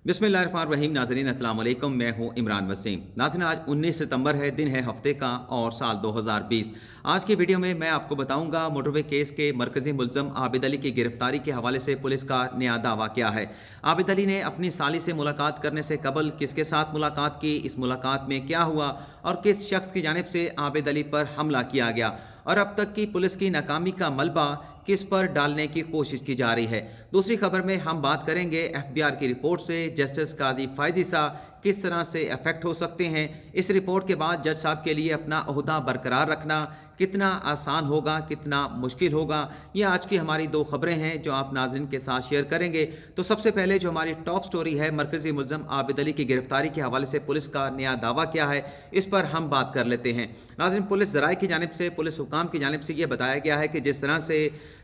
बिस्मिल्लाहिर्रहमानिर्रहीम। नाज़रीन अस्सलाम वालेकुम, मैं हूं इमरान वसीम। नाज़रीन आज 19 सितंबर है, दिन है हफ्ते का और साल 2020। आज की वीडियो में मैं आपको बताऊंगा मोटरवे केस के मरकजी मुल्ज़म आबिद अली की गिरफ्तारी के हवाले से पुलिस का नया दावा क्या है। आबिद अली ने अपनी साली से मुलाकात करने से कबल किसके साथ मुलाकात की, इस मुलाकात में क्या हुआ और किस शख्स की जानिब से आबिद अली पर हमला किया गया और अब तक की पुलिस की नाकामी का मलबा किस पर डालने की कोशिश की जा रही है। दूसरी खबर में हम बात करेंगे FBI की रिपोर्ट से जस्टिस काजी फायद ईसा किस तरह से अफेक्ट हो सकते हैं। इस रिपोर्ट के बाद जज साहब के लिए अपना ओहदा बरकरार रखना कितना आसान होगा, कितना मुश्किल होगा, ये आज की हमारी दो खबरें हैं जो आप नाज़रीन के साथ शेयर करेंगे। तो सबसे पहले जो हमारी टॉप स्टोरी है, मरकजी मुल्ज़म आबिद अली की गिरफ्तारी के हवाले से पुलिस का नया दावा क्या है, इस पर हम बात कर लेते हैं। नाज़रीन, पुलिस ज़राए की जानिब से, पुलिस हुकाम की जानिब से ये बताया गया है कि जिस तरह से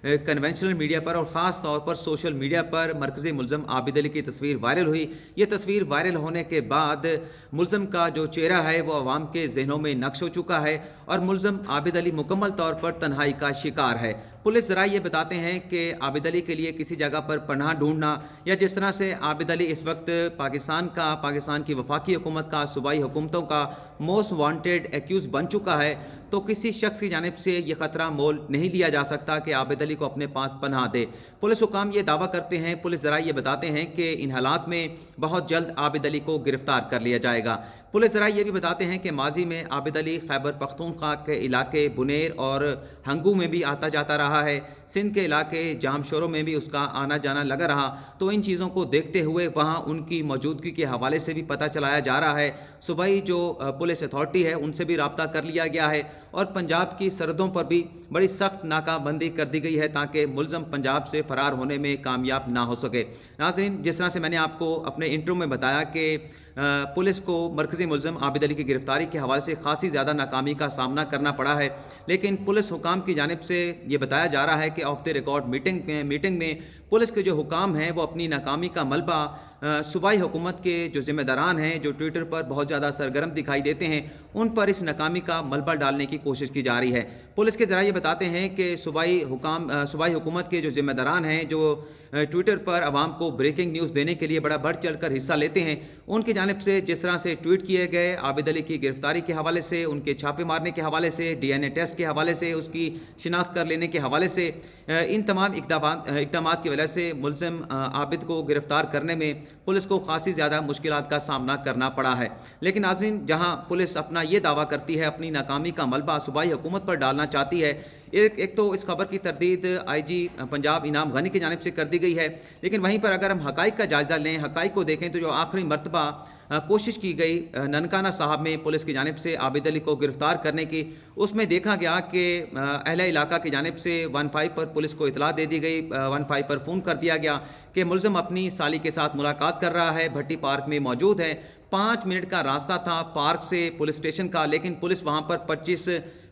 कन्वेंशनल मीडिया पर और ख़ास तौर पर सोशल मीडिया पर मरकजी मुल्ज़म आबिद अली की तस्वीर वायरल हुई, ये तस्वीर वायरल होने के बाद मुल्ज़म का जो चेहरा है वो अवाम के जहनों में नक्श हो चुका है और मुल्ज़म आबिद अली मुकम्मल तौर पर तन्हाई का शिकार है। पुलिस ज़रा ये बताते हैं कि आबिद अली के लिए किसी जगह पर पनाह ढूंढना या जिस तरह से आबिद अली इस वक्त पाकिस्तान की वफाकी हुकूमत का, सूबाई हुकूमतों का मोस्ट वांटेड एक्यूज़ बन चुका है, तो किसी शख्स की जानिब से ये ख़तरा मोल नहीं लिया जा सकता कि आबिद अली को अपने पास पनाह दे। पुलिस हुकाम ये दावा करते हैं, पुलिस ज़रा ये बताते हैं कि इन हालात में बहुत जल्द आबिद अली को गिरफ्तार कर लिया जाएगा। पुलिस ज़रा ये भी बताते हैं कि माजी में आबिद अली खैबर पख्तूनख्वा के इलाके बुनेर और हंगू में भी आता जाता रहा है, सिंध के इलाके जामशोरों में भी उसका आना जाना लगा रहा। तो इन चीज़ों को देखते हुए वहाँ उनकी मौजूदगी के हवाले से भी पता चलाया जा रहा है। सूबाई जो पुलिस अथॉरिटी है उनसे भी रब्ता कर लिया गया है और पंजाब की सरहदों पर भी बड़ी सख्त नाकाबंदी कर दी गई है ताकि मुल्ज़म पंजाब से फ़रार होने में कामयाब ना हो सके। नाज़रीन, जिस तरह से मैंने आपको अपने इंट्रो में बताया कि पुलिस को मरकज़ी मुल्ज़म आबिद अली की गिरफ्तारी के हवाले से खासी ज़्यादा नाकामी का सामना करना पड़ा है, लेकिन पुलिस हुकाम की जानिब से ये बताया जा रहा है कि ऑफ द रिकॉर्ड मीटिंग में पुलिस के जो हुकाम हैं वो अपनी नाकामी का मलबा सूबाई हुकूमत के जो ज़िम्मेदारान हैं, जो ट्विटर पर बहुत ज़्यादा सरगर्म दिखाई देते हैं, उन पर इस नाकामी का मलबा डालने की कोशिश की जा रही है। पुलिस के ज़रिए बताते हैं कि सूबाई हुकूमत के जो ज़िम्मेदारान हैं, जो ट्विटर पर आवाम को ब्रेकिंग न्यूज़ देने के लिए बड़ा बढ़ चढ़ कर हिस्सा लेते हैं, उनकी जानिब से जिस तरह से ट्वीट किए गए आबिद अली की गिरफ्तारी के हवाले से, उनके छापे मारने के हवाले से, DNA टेस्ट के हवाले से, उसकी शिनाख्त कर लेने के हवाले से, इन तमाम इक़दाम की वजह से मुल्ज़म आबिद को गिरफ्तार करने में पुलिस को खासी ज़्यादा मुश्किलात का सामना करना पड़ा है। लेकिन नाज़रीन, जहाँ पुलिस अपना ये दावा करती है, अपनी नाकामी का मलबा सूबाई हुकूमत पर डालना चाहती है, एक तो इस खबर की तरदीद IG पंजाब इनाम गनी की जानिब से कर दी गई है, लेकिन वहीं पर अगर हम हक़ाइक़ का जायज़ा लें, हक़ाइक़ को देखें, तो जो आखिरी मरतबा कोशिश की गई ननकाना साहब में पुलिस की जानिब से आबिद अली को गिरफ़्तार करने की, उसमें देखा गया कि अहले इलाका की जानिब से 15 पर पुलिस को इतला दे दी गई, 15 पर फ़ोन कर दिया गया कि मुल्ज़म अपनी साली के साथ मुलाकात कर रहा है, भट्टी पार्क में मौजूद है। 5 मिनट का रास्ता था पार्क से पुलिस स्टेशन का, लेकिन पुलिस वहाँ पर 25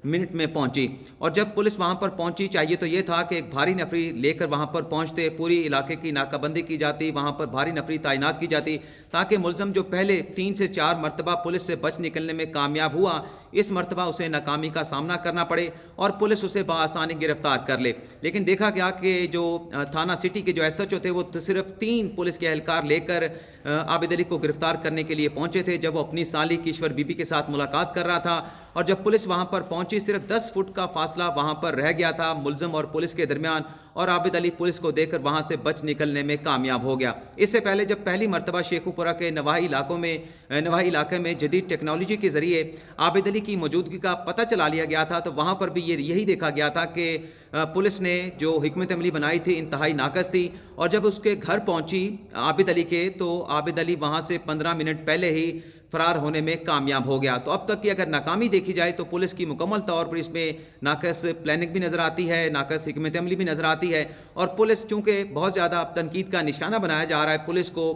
मिनट में पहुंची और जब पुलिस वहां पर पहुंची, चाहिए तो ये था कि एक भारी नफरी लेकर वहां पर पहुंचते, पूरी इलाके की नाकाबंदी की जाती, वहां पर भारी नफरी तैनात की जाती ताकि मुल्ज़म जो पहले 3 से 4 मरतबा पुलिस से बच निकलने में कामयाब हुआ, इस मरतबा उसे नाकामी का सामना करना पड़े और पुलिस उसे बआसानी गिरफ्तार कर ले। लेकिन देखा गया कि जो थाना सिटी के जो SHO थे वो तो सिर्फ 3 पुलिस के एहलकार लेकर आबिद अली को गिरफ्तार करने के लिए पहुंचे थे जब वो अपनी साली किश्वर बीबी के साथ मुलाकात कर रहा था। और जब पुलिस वहां पर पहुंची, सिर्फ 10 फुट का फासला वहां पर रह गया था मुल्ज़म और पुलिस के दरमियान और आबिद अली पुलिस को देखकर वहां से बच निकलने में कामयाब हो गया। इससे पहले जब पहली मरतबा शेखुपुरा के नवाही इलाके में जदीद टेक्नोलॉजी के ज़रिए आबिद अली की मौजूदगी का पता चला लिया गया था, तो वहाँ पर भी यही देखा गया था कि पुलिस ने जो हिकमत अमली बनाई थी इंतहाई नाकस थी और जब उसके घर पहुँची आबिद अली के, तो आबिद अली वहाँ से 15 मिनट पहले ही फरार होने में कामयाब हो गया। तो अब तक की अगर नाकामी देखी जाए तो पुलिस की मुकम्मल तौर पर इसमें नाकस प्लानिंग भी नज़र आती है, नाकस हिकमत अमली भी नज़र आती है और पुलिस चूँकि बहुत ज़्यादा तनकीद का निशाना बनाया जा रहा है, पुलिस को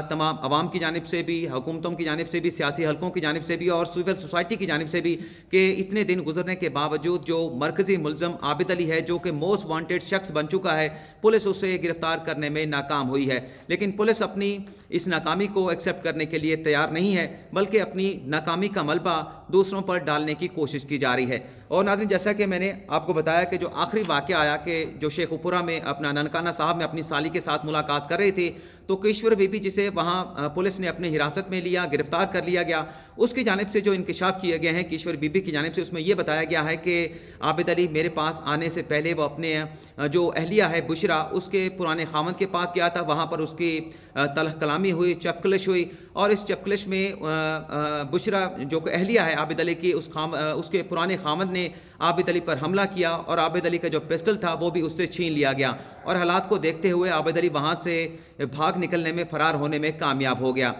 तमाम आवाम की जानिब से भी, हुकूमतों की जानिब से भी, सियासी हलकों की जानिब से भी और सिविल सोसाइटी की जानिब से भी, कि इतने दिन गुजरने के बावजूद जो मरकज़ी मुल्ज़म आबिद अली है, जो कि मोस्ट वांटेड शख्स बन चुका है, पुलिस उसे गिरफ्तार करने में नाकाम हुई है। लेकिन पुलिस अपनी इस नाकामी को एक्सेप्ट करने के लिए तैयार नहीं है, बल्कि अपनी नाकामी का मलबा दूसरों पर डालने की कोशिश की जा रही है। और नाज़रीन, जैसा कि मैंने आपको बताया कि जो आखिरी वाक़या आया कि जो शेखुपुरा में अपना ननकाना साहब में अपनी साली के साथ मुलाकात कर रही थी, तो किश्वर बीबी जिसे वहाँ पुलिस ने अपने हिरासत में लिया, गिरफ्तार कर लिया गया, उसकी जानिब से जो इंकशाफ किए गए हैं किश्वर बीबी की जानिब से, उसमें यह बताया गया है कि आबिद अली मेरे पास आने से पहले वो अपने जो अहलिया है बुशरा, उसके पुराने खामद के पास गया था। वहाँ पर उसकी तलख कलामी हुई, चपकलिश हुई, और इस चपकलिश में बुशरा जो अहलिया है आबिद अली की, उसके पुराने खामद ने आबिद अली पर हमला किया और आबिद अली का जो पिस्टल था वो भी उससे छीन लिया गया। और हालात को देखते हुए आबिद अली वहाँ से भाग निकलने में, फरार होने में कामयाब हो गया।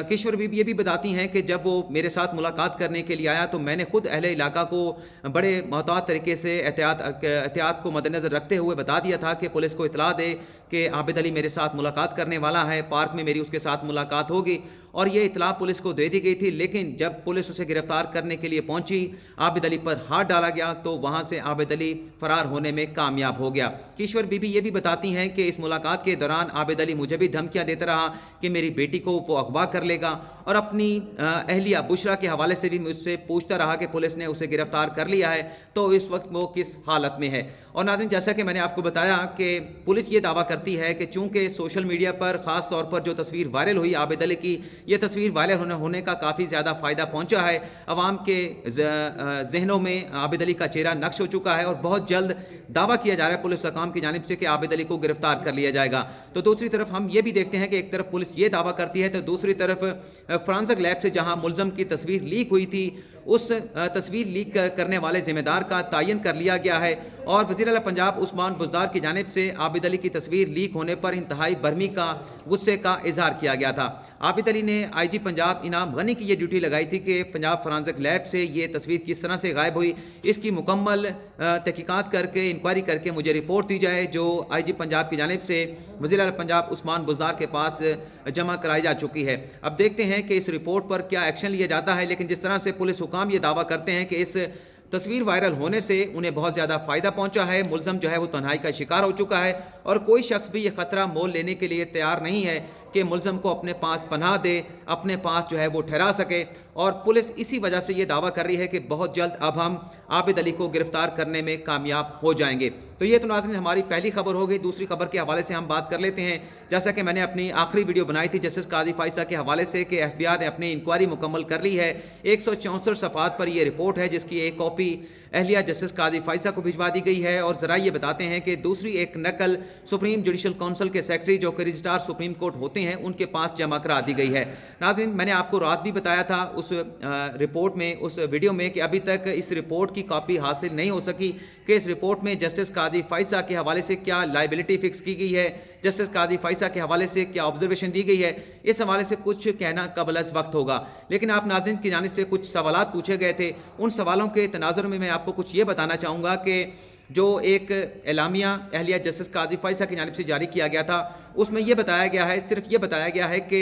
किश्वर बीबी ये भी बताती हैं कि जब वो मेरे साथ मुलाकात करने के लिए आया तो मैंने खुद अहले इलाका को बड़े मोहतात तरीके से एहतियात को मद्देनज़र रखते हुए बता दिया था कि पुलिस को इतला दे कि आबिद अली मेरे साथ मुलाकात करने वाला है, पार्क में मेरी उसके साथ मुलाकात होगी। और ये इतला पुलिस को दे दी गई थी, लेकिन जब पुलिस उसे गिरफ्तार करने के लिए पहुंची, आबिद अली पर हाथ डाला गया तो वहां से आबिद अली फरार होने में कामयाब हो गया। किश्वर बीबी ये भी बताती हैं कि इस मुलाकात के दौरान आबिद अली मुझे भी धमकियां देता रहा कि मेरी बेटी को वो अगवा कर लेगा, और अपनी अहलिया बुशरा के हवाले से भी मुझसे पूछता रहा कि पुलिस ने उसे गिरफ्तार कर लिया है तो इस वक्त वो किस हालत में है। और नाज़रीन, जैसा कि मैंने आपको बताया कि पुलिस ये दावा करती है कि चूँकि सोशल मीडिया पर ख़ास तौर पर जो तस्वीर वायरल हुई आबिद अली की, ये तस्वीर वायरल होने का काफ़ी ज़्यादा फ़ायदा पहुँचा है। अवाम के जहनों में आबिद अली का चेहरा नक्श हो चुका है और बहुत जल्द दावा किया जा रहा है पुलिस हकाम की जानिब से कि आबिद अली को गिरफ्तार कर लिया जाएगा। तो दूसरी तरफ हम ये भी देखते हैं कि एक तरफ पुलिस ये दावा करती है तो दूसरी तरफ फ्रांसिक लैब से जहां मुलजम की तस्वीर लीक हुई थी, उस तस्वीर लीक करने वाले जिम्मेदार का तयन कर लिया गया है। और वज़ीर आला पंजाब उस्मान बुज़दार की जानिब से आबिद अली की तस्वीर लीक होने पर इंतहाई बरहमी का, गुस्से का इजहार किया गया था। आबिद अली ने IG पंजाब इनाम गनी की ये ड्यूटी लगाई थी कि पंजाब फ्रांसिक लैब से ये तस्वीर किस तरह से गायब हुई, इसकी मुकम्मल तहकीकात करके, इंक्वायरी करके मुझे रिपोर्ट दी जाए, जो IG पंजाब की जानिब से वज़ीर आला पंजाब उस्मान बुज़दार के पास जमा कराई जा चुकी है। अब देखते हैं कि इस रिपोर्ट पर क्या एक्शन लिया जाता है। लेकिन जिस तरह से पुलिस हुकाम ये दावा करते हैं कि इस तस्वीर वायरल होने से उन्हें बहुत ज़्यादा फ़ायदा पहुंचा है, मुलजम जो है वो तन्हाई का शिकार हो चुका है और कोई शख्स भी ये ख़तरा मोल लेने के लिए तैयार नहीं है कि मुलजम को अपने पास पनाह दे, अपने पास जो है वो ठहरा सके। और पुलिस इसी वजह से ये दावा कर रही है कि बहुत जल्द अब हम आबिद अली को गिरफ्तार करने में कामयाब हो जाएंगे। तो ये तो नाज़रीन हमारी पहली खबर हो गई। दूसरी खबर के हवाले से हम बात कर लेते हैं। जैसा कि मैंने अपनी आखिरी वीडियो बनाई थी जस्टिस काजी फाइज़ इसा के हवाले से कि FBI ने अपनी इंक्वायरी मुकम्मल कर ली है। 164 सफ़ात पर यह रिपोर्ट है जिसकी एक कॉपी अहलिया जस्टिस काजी फाइज़ इसा को भिजवा दी गई है। और ज़रा ये बताते हैं कि दूसरी एक नकल सुप्रीम जुडिशल काउंसिल के सेक्रेटरी जो कि रजिस्ट्रार सुप्रीम कोर्ट होते हैं उनके पास जमा करा दी गई है। नाज़रीन, मैंने आपको रात भी बताया था उस रिपोर्ट में, उस वीडियो में, कि अभी तक इस रिपोर्ट की कॉपी हासिल नहीं हो सकी कि इस रिपोर्ट में जस्टिस काजी फाइज़ इसा के हवाले से क्या लाइबिलिटी फिक्स की गई है, जस्टिस काजी फाइज़ इसा के हवाले से क्या ऑब्जर्वेशन दी गई है। इस हवाले से कुछ कहना कबल अज़ वक्त होगा। लेकिन आप नाज़रीन की जानिब से कुछ सवालात पूछे गए थे, उन सवालों के तनाज़ुर में मैं आपको कुछ ये बताना चाहूँगा कि जो एक एलामिया अहलिया जस्टिस काजी फाइज़ इसा की जानिब से जारी किया गया था उसमें यह बताया गया है, सिर्फ ये बताया गया है कि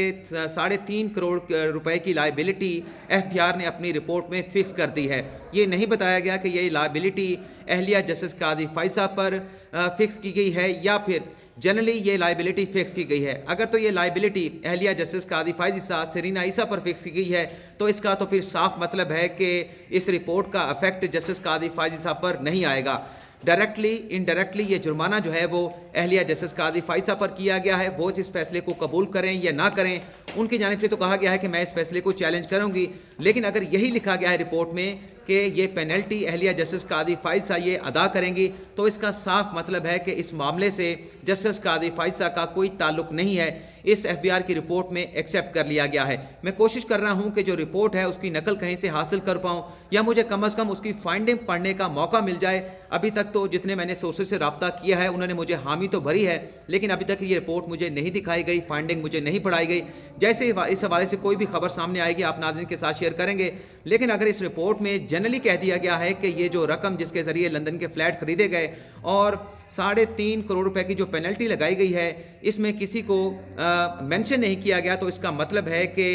3.5 करोड़ रुपए की लाइबिलिटी FBI ने अपनी रिपोर्ट में फिक्स कर दी है। ये नहीं बताया गया कि ये लाइबिलिटी अहलिया जस्टिस काजी फाइज़ इसा पर फिक्स की गई है या फिर जनरली ये लाइबिलिटी फिक्स की गई है। अगर तो ये लाइबिलिटी अहलिया जस्टिस काजी फाइज़ इसा सरीना ईसा पर फिक्स की गई है तो इसका तो फिर साफ मतलब है कि इस रिपोर्ट का इफेक्ट जस्टिस काजी फाइज़ इसा पर नहीं आएगा। डायरेक्टली इनडायरेक्टली ये जुर्माना जो है वो अहलिया जस्टिस काजी फाइज़ इसा पर किया गया है। वो इस फैसले को कबूल करें या ना करें, उनकी जानिब से तो कहा गया है कि मैं इस फैसले को चैलेंज करूंगी। लेकिन अगर यही लिखा गया है रिपोर्ट में कि ये पेनल्टी अहलिया जस्टिस काजी फाइज़ इसा ये अदा करेंगी तो इसका साफ मतलब है कि इस मामले से जस्टिस काजी फाइज़ इसा का कोई ताल्लुक नहीं है, इस FBI की रिपोर्ट में एक्सेप्ट कर लिया गया है। मैं कोशिश कर रहा हूं कि जो रिपोर्ट है उसकी नकल कहीं से हासिल कर पाऊं या मुझे कम से कम उसकी फाइंडिंग पढ़ने का मौका मिल जाए। अभी तक तो जितने मैंने सोर्सेज से रब्ता किया है उन्होंने मुझे हामी तो भरी है, लेकिन अभी तक ये रिपोर्ट मुझे नहीं दिखाई गई, फाइंडिंग मुझे नहीं पढ़ाई गई। जैसे इस हवाले से कोई भी खबर सामने आएगी आप नाज़रीन के साथ शेयर करेंगे। लेकिन अगर इस रिपोर्ट में जनरली कह दिया गया है कि ये जो रकम जिसके ज़रिए लंदन के फ्लैट खरीदे गए और 3.5 करोड़ रुपए की जो पेनल्टी लगाई गई है इसमें किसी को मेंशन नहीं किया गया, तो इसका मतलब है कि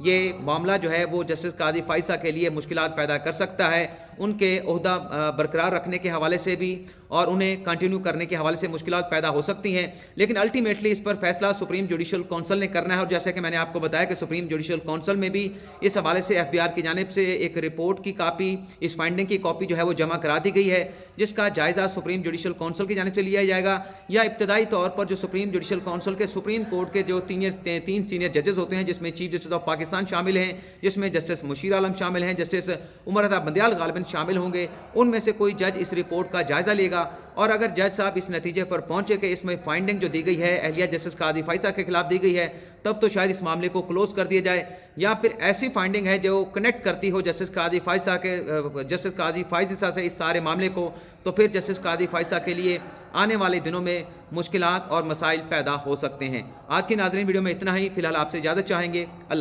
ये मामला जो है वो जस्टिस काजी फाइज़ इसा के लिए मुश्किलात पैदा कर सकता है ان کے عہدہ برقرار رکھنے کے حوالے سے بھی اور انہیں کنٹینیو کرنے کے حوالے سے مشکلات پیدا ہو سکتی ہیں، لیکن الٹیمیٹلی اس پر فیصلہ سپریم جوڈیشل کونسل نے کرنا ہے۔ اور جیسے کہ میں نے آپ کو بتایا کہ سپریم جوڈیشل کونسل میں بھی اس حوالے سے ایف بی آر کی جانب سے ایک رپورٹ کی کاپی، اس فائنڈنگ کی کاپی جو ہے وہ جمع کرا دی گئی ہے، جس کا جائزہ سپریم جوڈیشل کونسل کی جانب سے لیا جائے گا، یا ابتدائی طور پر جو سپریم جوڈیشل کونسل کے سپریم کورٹ کے جو تین سینئر ججز ہوتے ہیں، جس میں چیف جسٹس آف پاکستان شامل ہیں، جس میں جسٹس مشیر عالم شامل ہیں، جسٹس عمر رضا بندیال غالباً شامل ہوں گے، ان میں سے کوئی جج اس رپورٹ کا جائزہ لے گا، اور اگر جج صاحب اس نتیجے پر پہنچے کہ اس میں فائنڈنگ جو دی گئی ہے اہلیہ جسٹس قاضی فائزہ کے خلاف دی گئی ہے، تب تو شاید اس معاملے کو کلوز کر دیا جائے، یا پھر ایسی فائنڈنگ ہے جو کنیکٹ کرتی ہو جسٹس قاضی فائز عیسیٰ سے اس سارے معاملے کو، تو پھر جسٹس قاضی فائزہ کے لیے آنے والے دنوں میں مشکلات اور مسائل پیدا ہو سکتے ہیں۔ آج کی ناظرین ویڈیو میں اتنا ہی، فی الحال آپ سے اجازت چاہیں گے۔ اللہ